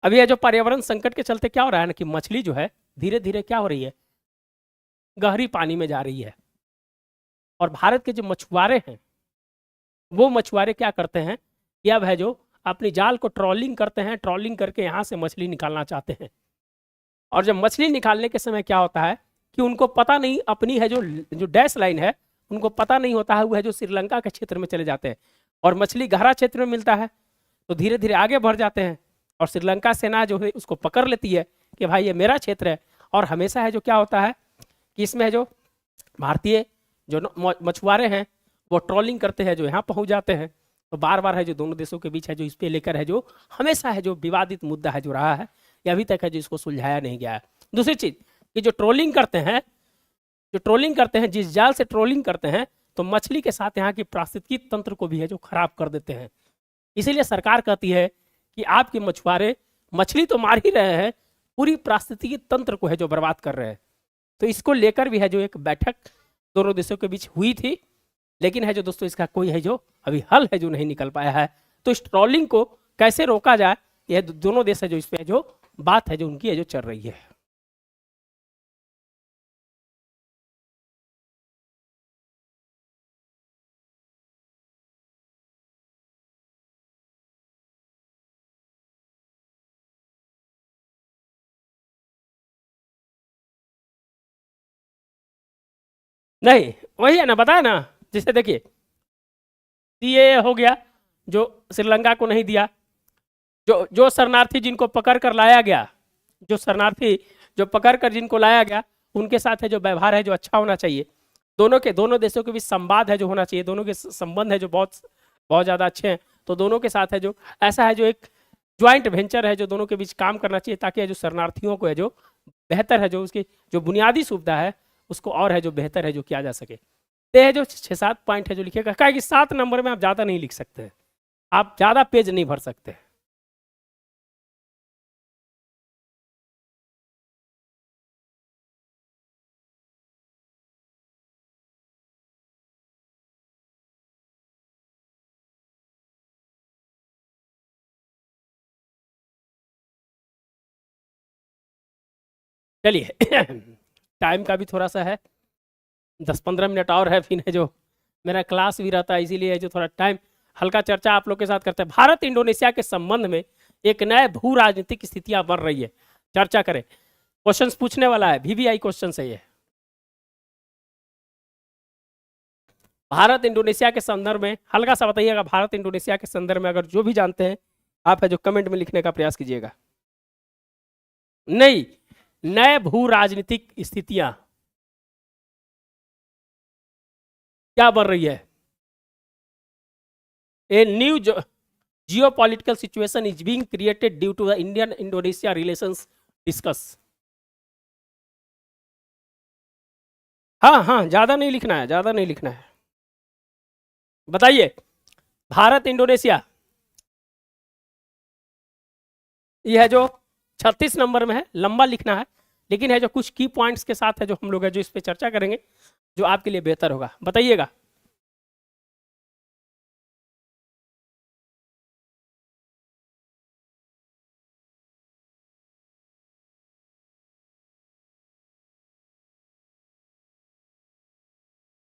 अभी है जो पर्यावरण संकट के चलते क्या हो रहा है ना, कि मछली जो है धीरे धीरे क्या हो रही है, गहरी पानी में जा रही है। और भारत के जो मछुआरे हैं, वो मछुआरे क्या करते हैं कि अब है जो अपनी जाल को ट्रॉलिंग करते हैं, ट्रॉलिंग करके यहाँ से मछली निकालना चाहते हैं। और जब मछली निकालने के समय क्या होता है कि उनको पता नहीं, अपनी है जो डैश लाइन है, उनको पता नहीं होता है, वो है जो श्रीलंका के क्षेत्र में चले जाते हैं और मछली गहरा क्षेत्र में मिलता है। तो धीरे धीरे आगे बढ़ जाते हैं और श्रीलंका सेना जो है उसको पकड़ लेती है कि भाई ये मेरा क्षेत्र है। और हमेशा है जो क्या होता है कि इसमें है जो भारतीय जो मछुआरे हैं वो ट्रॉलिंग करते हैं, जो यहाँ पहुँच जाते हैं। तो बार बार है जो दोनों देशों के बीच है जो इस पे लेकर है जो हमेशा है जो विवादित मुद्दा है जो रहा है, ये अभी तक है जो इसको सुलझाया नहीं गया है। दूसरी चीज कि जो ट्रोलिंग करते हैं, जिस जाल से ट्रोलिंग करते हैं, तो मछली के साथ यहाँ की पारिस्थितिकी तंत्र को भी है जो खराब कर देते हैं। इसीलिए सरकार कहती है कि आपके मछुआरे मछली तो मार ही रहे हैं, पूरी पारिस्थितिकी तंत्र को है जो बर्बाद कर रहे हैं। तो इसको लेकर भी है जो एक बैठक दोनों देशों के बीच हुई थी, लेकिन है जो दोस्तों इसका कोई है जो अभी हल है जो नहीं निकल पाया है। तो इस ट्रोलिंग को कैसे रोका जाए, यह दोनों देश है जो इस पे जो बात है जो उनकी है जो चल रही है। नहीं, वही है ना, बताया ना, जैसे देखिए ये हो गया जो श्रीलंका को नहीं दिया, जो शरणार्थी जिनको पकड़ कर लाया गया, जो शरणार्थी जो पकड़ कर जिनको लाया गया, उनके साथ है जो व्यवहार है जो अच्छा होना चाहिए। दोनों देशों के बीच संवाद है जो होना चाहिए, दोनों के संबंध है जो बहुत बहुत ज़्यादा अच्छे हैं। तो दोनों के साथ है जो ऐसा है जो एक ज्वाइंट वेंचर है जो दोनों के बीच काम करना चाहिए, ताकि जो शरणार्थियों को है जो बेहतर है जो उसकी जो बुनियादी सुविधा है उसको और है जो बेहतर है जो किया जा सके। ये है जो 6-7 पॉइंट है जो लिखेगा, क्या कि 7 नंबर में आप ज़्यादा नहीं लिख सकते हैं, आप ज़्यादा पेज नहीं भर सकते। चलिए टाइम का भी थोड़ा सा है, 10-15 मिनट और है, फिर है जो मेरा क्लास भी रहता है, इसीलिए जो थोड़ा टाइम हल्का चर्चा आप लोग के साथ करते हैं। भारत इंडोनेशिया के संबंध में एक नए भू राजनीतिक स्थितियां बन रही है, चर्चा करें। क्वेश्चंस पूछने वाला है, VVI क्वेश्चन है ये। भारत इंडोनेशिया के संदर्भ में हल्का सा बताइएगा, भारत इंडोनेशिया के संदर्भ में अगर जो भी जानते हैं आप है जो कमेंट में लिखने का प्रयास कीजिएगा। नहीं, नए भू राजनीतिक स्थितियां क्या बन रही है? A new geopolitical situation is being created due to the Indian Indonesia relations discuss. हाँ हाँ, ज्यादा नहीं लिखना है, ज्यादा नहीं लिखना है। बताइए, भारत इंडोनेशिया यह है जो 36 नंबर में है, लंबा लिखना है, लेकिन है जो कुछ की पॉइंट्स के साथ है जो हम लोग है जो इस पे चर्चा करेंगे जो आपके लिए बेहतर होगा। बताइएगा।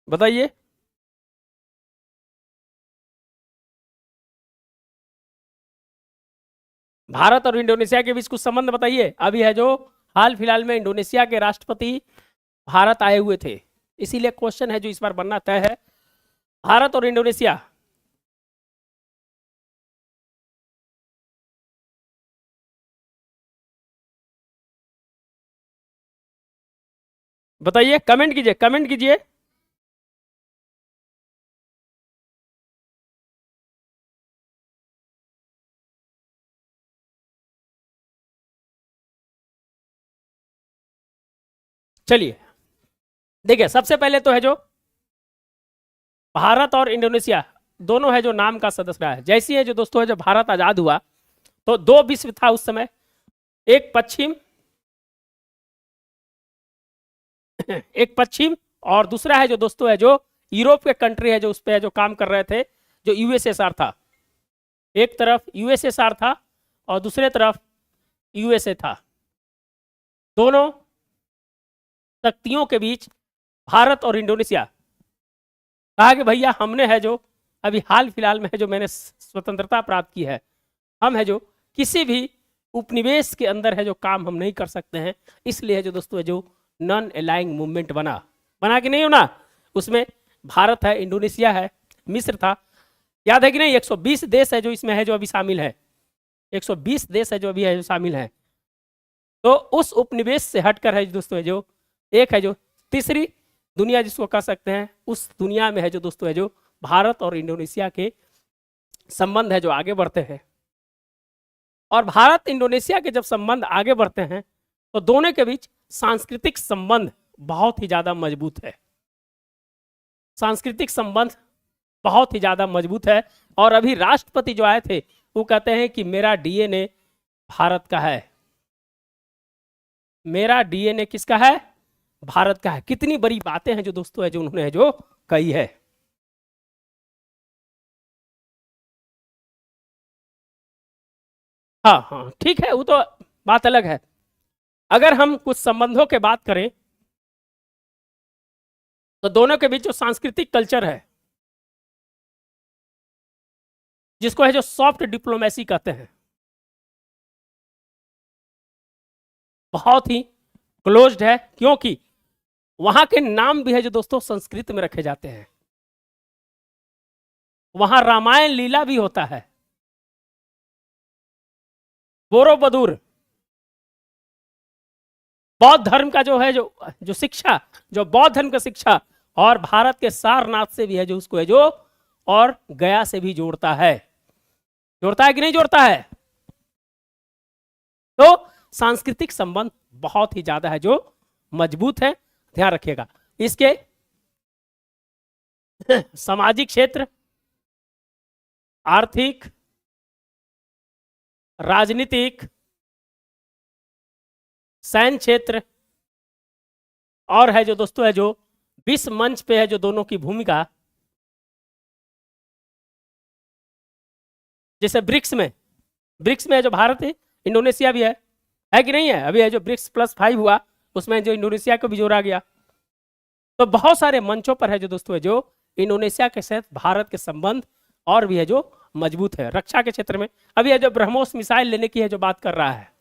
बताइए। भारत और इंडोनेशिया के बीच कुछ संबंध बताइए। अभी है जो हाल फिलहाल में इंडोनेशिया के राष्ट्रपति भारत आए हुए थे, इसीलिए क्वेश्चन है जो इस बार बनना तय है, भारत और इंडोनेशिया। बताइए, कमेंट कीजिए, कमेंट कीजिए। चलिए देखिए, सबसे पहले तो है जो भारत और इंडोनेशिया दोनों है जो नाम का सदस्य रहा है। जैसी है जो दोस्तों है जो भारत आजाद हुआ तो 2 विश्व था उस समय, एक पश्चिम एक पश्चिम और दूसरा है जो दोस्तों है जो यूरोप के कंट्री है जो उस पर जो काम कर रहे थे, जो यूएसएसआर था। एक तरफ यूएसएसआर था और दूसरे तरफ यूएसए था। दोनों शक्तियों के बीच भारत और इंडोनेशिया कहा कि भैया हमने है जो अभी हाल फिलहाल में है जो मैंने स्वतंत्रता प्राप्त की है, हम है जो किसी भी उपनिवेश के अंदर है जो काम हम नहीं कर सकते हैं, इसलिए है जो दोस्तों है जो नॉन अलाइंग मूवमेंट बना कि नहीं होना। उसमें भारत है, इंडोनेशिया है, मिस्र था, याद है कि नहीं। 120 देश है जो इसमें है जो अभी शामिल है, 120 देश है जो अभी है जो शामिल है। तो उस उपनिवेश से हटकर है दोस्तों है जो एक है जो तीसरी दुनिया जिसको कह सकते हैं, उस दुनिया में है जो दोस्तों है जो भारत और इंडोनेशिया के संबंध है जो आगे बढ़ते हैं। और भारत इंडोनेशिया के जब संबंध आगे बढ़ते हैं तो दोनों के बीच सांस्कृतिक संबंध बहुत ही ज्यादा मजबूत है। सांस्कृतिक संबंध बहुत ही ज्यादा मजबूत है। और अभी राष्ट्रपति जो आए थे वो कहते हैं कि मेरा डीएनए भारत का है, मेरा डीएनए किसका है, भारत का है। कितनी बड़ी बातें हैं जो दोस्तों है जो उन्होंने जो कही है। हाँ हाँ ठीक है, वो तो बात अलग है। अगर हम कुछ संबंधों के बात करें तो दोनों के बीच जो सांस्कृतिक कल्चर है, जिसको है जो सॉफ्ट डिप्लोमेसी कहते हैं, बहुत ही क्लोज्ड है, क्योंकि वहां के नाम भी है जो दोस्तों संस्कृत में रखे जाते हैं। वहां रामायण लीला भी होता है। बोरोबदूर बौद्ध धर्म का जो है जो जो शिक्षा, जो बौद्ध धर्म का शिक्षा और भारत के सारनाथ से भी है जो उसको है जो, और गया से भी जोड़ता है कि नहीं जोड़ता है। तो सांस्कृतिक संबंध बहुत ही ज्यादा है जो मजबूत है, ध्यान रखिएगा। इसके सामाजिक क्षेत्र, आर्थिक, राजनीतिक, सैन्य क्षेत्र और है जो दोस्तों है जो विश्व मंच पे है जो दोनों की भूमिका, जैसे ब्रिक्स में है जो भारत है, इंडोनेशिया भी है कि नहीं है। अभी है जो ब्रिक्स+5 हुआ, उसमें जो इंडोनेशिया को भी जोड़ा गया। तो बहुत सारे मंचों पर है जो दोस्तों है जो इंडोनेशिया के साथ भारत के संबंध और भी है जो मजबूत है। रक्षा के क्षेत्र में अभी है जो ब्रह्मोस मिसाइल लेने की है जो बात कर रहा है,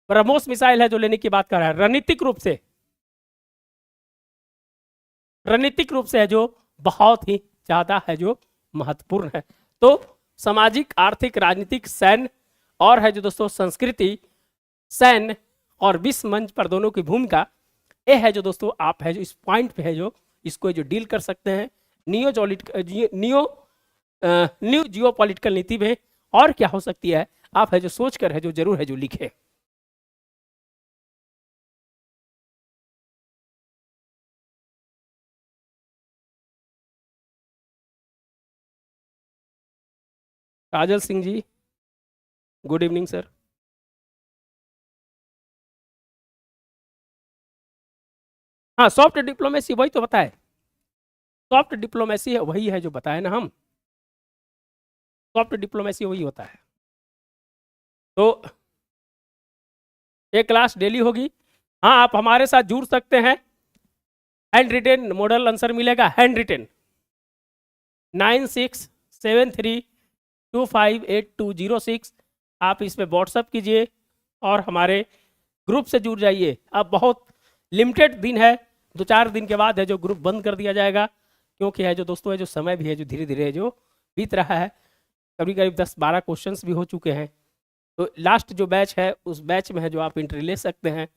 ब्रह्मोस मिसाइल है जो लेने की बात कर रहा है, रणनीतिक रूप से है जो बहुत ही ज्यादा है जो महत्वपूर्ण है। तो सामाजिक, आर्थिक, राजनीतिक, सैन्य और है जो दोस्तों संस्कृति, सैन्य और विश्व मंच पर दोनों की भूमिका, ये है जो दोस्तों आप है जो इस पॉइंट पे है जो इसको जो डील कर सकते हैं न्यू जियो पॉलिटिकल नीति में। और क्या हो सकती है आप है जो सोच कर है जो जरूर है जो लिखे। काजल Singh ji, good evening sir. हाँ सॉफ्ट डिप्लोमेसी वही तो बताए, सॉफ्ट डिप्लोमेसी है वही है जो बताए ना हम, सॉफ्ट डिप्लोमेसी वही होता है। तो ये क्लास डेली होगी। हाँ आप हमारे साथ जुड़ सकते हैं, हैंड रिटेन मॉडल आंसर मिलेगा, हैंड रिटेन 9673258206। आप इस पे व्हाट्सअप कीजिए और हमारे ग्रुप से जुड़ जाइए। अब बहुत लिमिटेड दिन है, 2-4 दिन के बाद है जो ग्रुप बंद कर दिया जाएगा, क्योंकि है जो दोस्तों है जो समय भी है जो धीरे धीरे जो बीत रहा है, कभी करीब 10-12 क्वेश्चंस भी हो चुके हैं। तो लास्ट जो बैच है उस बैच में है जो आप एंट्री ले सकते हैं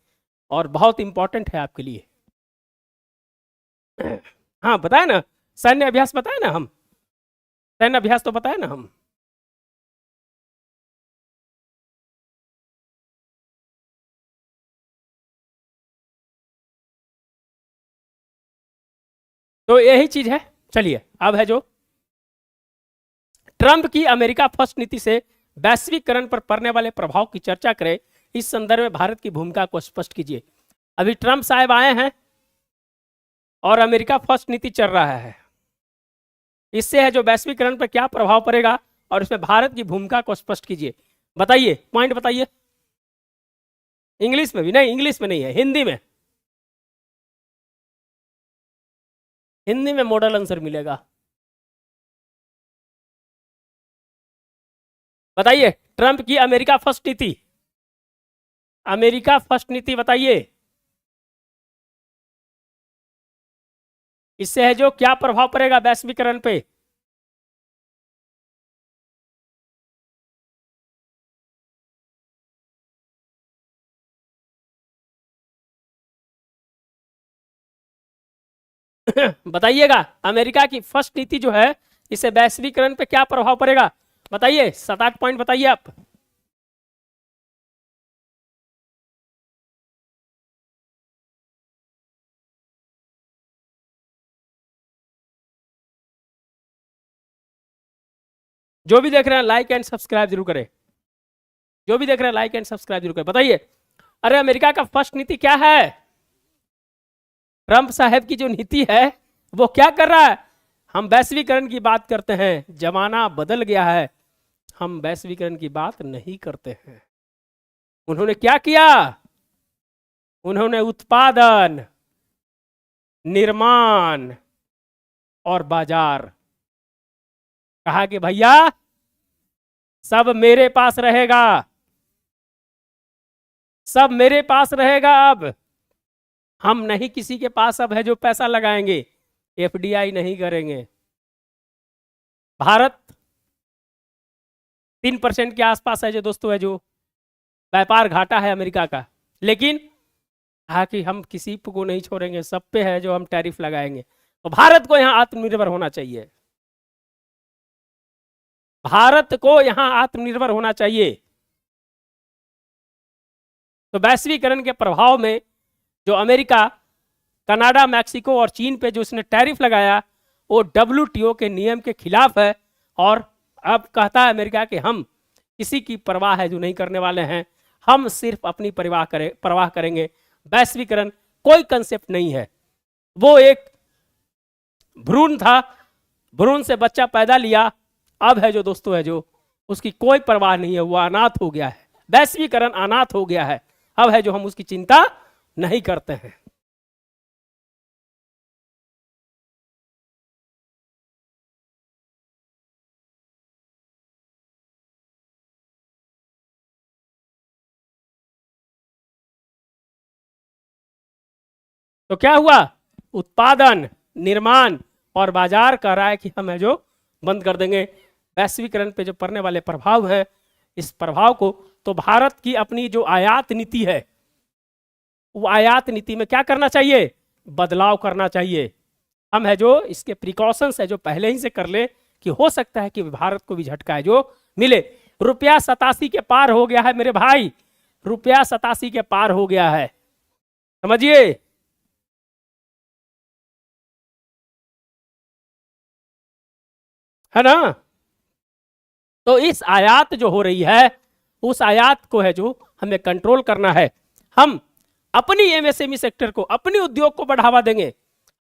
और बहुत इंपॉर्टेंट है आपके लिए। हाँ बताए ना, सैन्य अभ्यास बताए ना हम, सैन्य अभ्यास तो बताए ना हम। तो यही चीज है। चलिए अब है जो ट्रंप की अमेरिका फर्स्ट नीति से वैश्वीकरण पर पड़ने वाले प्रभाव की चर्चा करें। इस संदर्भ में भारत की भूमिका को स्पष्ट कीजिए। अभी ट्रंप साहब आए हैं और अमेरिका फर्स्ट नीति चल रहा है, इससे है जो वैश्वीकरण पर क्या प्रभाव पड़ेगा और इसमें भारत की भूमिका को स्पष्ट कीजिए। बताइए, पॉइंट बताइए। इंग्लिश में भी नहीं, इंग्लिश में नहीं है, हिंदी में, हिंदी में मॉडल आंसर मिलेगा। बताइए, ट्रंप की अमेरिका फर्स्ट नीति, अमेरिका फर्स्ट नीति बताइए, इससे है जो क्या प्रभाव पड़ेगा वैश्वीकरण पे। बताइएगा, अमेरिका की फर्स्ट नीति जो है इससे वैश्वीकरण पे क्या प्रभाव पड़ेगा, बताइए, 7-8 पॉइंट बताइए आप। जो भी देख रहे हैं लाइक एंड सब्सक्राइब जरूर करें, जो भी देख रहे हैं लाइक एंड सब्सक्राइब जरूर करें। बताइए, अरे अमेरिका का फर्स्ट नीति क्या है? ट्रंप साहब की जो नीति है वो क्या कर रहा है? हम वैश्वीकरण की बात करते हैं, जमाना बदल गया है, हम वैश्वीकरण की बात नहीं करते हैं। उन्होंने क्या किया? उन्होंने उत्पादन, निर्माण और बाजार, कहा कि भैया सब मेरे पास रहेगा, सब मेरे पास रहेगा। अब हम नहीं किसी के पास अब है जो पैसा लगाएंगे, एफडीआई नहीं करेंगे। भारत 3% के आसपास है जो दोस्तों है जो व्यापार घाटा है अमेरिका का, लेकिन कहा कि हम किसी को नहीं छोड़ेंगे, सब पे है जो हम टैरिफ लगाएंगे। तो भारत को यहां आत्मनिर्भर होना चाहिए, भारत को यहां आत्मनिर्भर होना चाहिए। तो वैश्वीकरण के प्रभाव में जो अमेरिका, कनाडा, मैक्सिको और चीन पे जो इसने टैरिफ लगाया वो WTO के नियम के खिलाफ है। और अब कहता है अमेरिका कि हम किसी की परवाह है जो नहीं करने वाले हैं, हम सिर्फ अपनी परवाह करेंगे। वैश्वीकरण कोई कंसेप्ट नहीं है, वो एक भ्रूण था, भ्रूण से बच्चा पैदा लिया, अब है जो दोस्तों है जो उसकी कोई परवाह नहीं है, वो अनाथ हो गया है। वैश्वीकरण अनाथ हो गया है, अब है जो हम उसकी चिंता नहीं करते हैं। तो क्या हुआ? उत्पादन, निर्माण और बाजार कह रहा है कि हम है जो बंद कर देंगे। वैश्वीकरण पे जो पड़ने वाले प्रभाव है, इस प्रभाव को, तो भारत की अपनी जो आयात नीति है, वो आयात नीति में क्या करना चाहिए? बदलाव करना चाहिए। हम है जो इसके प्रिकॉशंस है जो पहले ही से कर ले कि हो सकता है कि भारत को भी झटका है जो मिले। रुपया 87 के पार हो गया है मेरे भाई, रुपया 87 के पार हो गया है, समझिए। है ना? तो इस आयात जो हो रही है, उस आयात को है जो हमें कंट्रोल करना है। हम अपनी एमएसएमई सेक्टर को, अपनी उद्योग को बढ़ावा देंगे।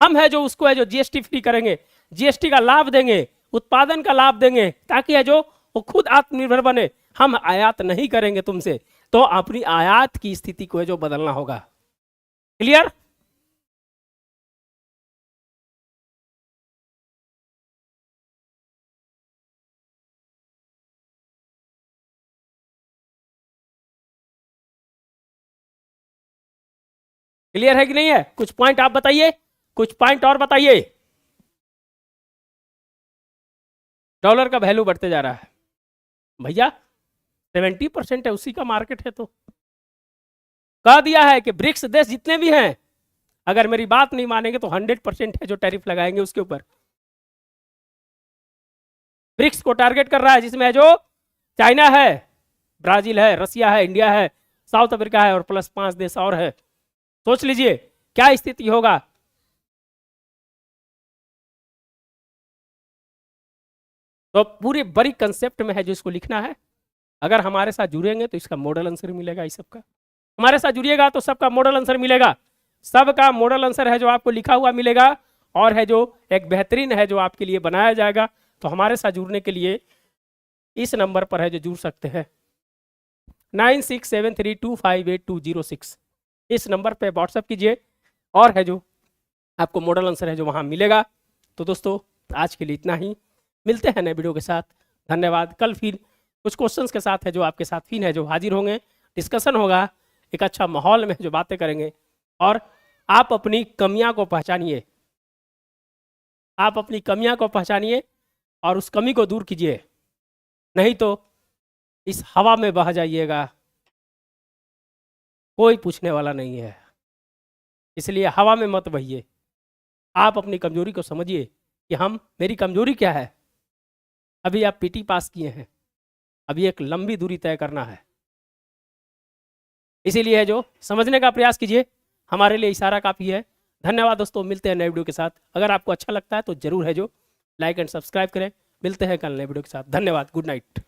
हम है जो उसको है जो जीएसटी फ्री करेंगे, जीएसटी का लाभ देंगे, उत्पादन का लाभ देंगे, ताकि है जो वो खुद आत्मनिर्भर बने। हम आयात नहीं करेंगे तुमसे, तो अपनी आयात की स्थिति को है जो बदलना होगा। क्लियर? क्लियर है कि नहीं है? कुछ पॉइंट आप बताइए, कुछ पॉइंट और बताइए। डॉलर का वैल्यू बढ़ते जा रहा है भैया, 70% है, उसी का मार्केट है। तो कह दिया है कि ब्रिक्स देश जितने भी हैं, अगर मेरी बात नहीं मानेंगे तो 100% है जो टैरिफ लगाएंगे उसके ऊपर। ब्रिक्स को टारगेट कर रहा है, जिसमें है जो चाइना है, ब्राजील है, रसिया है, इंडिया है, साउथ अफ्रीका है और प्लस 5 देश और है। सोच लीजिए क्या स्थिति होगा। तो पूरी बड़ी कंसेप्ट में है जो इसको लिखना है। अगर हमारे साथ जुड़ेंगे तो इसका मॉडल आंसर मिलेगा। इस सबका हमारे साथ जुड़िएगा तो सबका मॉडल आंसर मिलेगा, सबका मॉडल आंसर है जो आपको लिखा हुआ मिलेगा, और है जो एक बेहतरीन है जो आपके लिए बनाया जाएगा। तो हमारे साथ जुड़ने के लिए इस नंबर पर है जो जुड़ सकते हैं, 9673258206। इस नंबर पे व्हाट्सएप कीजिए और है जो आपको मॉडल आंसर है जो वहाँ मिलेगा। तो दोस्तों आज के लिए इतना ही, मिलते हैं नए वीडियो के साथ। धन्यवाद। कल फिर कुछ क्वेश्चंस के साथ है जो आपके साथ फिर है जो हाजिर होंगे, डिस्कशन होगा, एक अच्छा माहौल में जो बातें करेंगे। और आप अपनी कमियां को पहचानिए, आप अपनी कमियां को पहचानिए और उस कमी को दूर कीजिए, नहीं तो इस हवा में बह जाइएगा, कोई पूछने वाला नहीं है। इसलिए हवा में मत बहिए, आप अपनी कमजोरी को समझिए कि मेरी कमजोरी क्या है। अभी आप पीटी पास किए हैं, अभी एक लंबी दूरी तय करना है, इसीलिए है जो समझने का प्रयास कीजिए। हमारे लिए इशारा काफ़ी है। धन्यवाद दोस्तों, मिलते हैं नए वीडियो के साथ। अगर आपको अच्छा लगता है तो जरूर है जो लाइक एंड सब्सक्राइब करें। मिलते हैं कल नए वीडियो के साथ। धन्यवाद, गुड नाइट।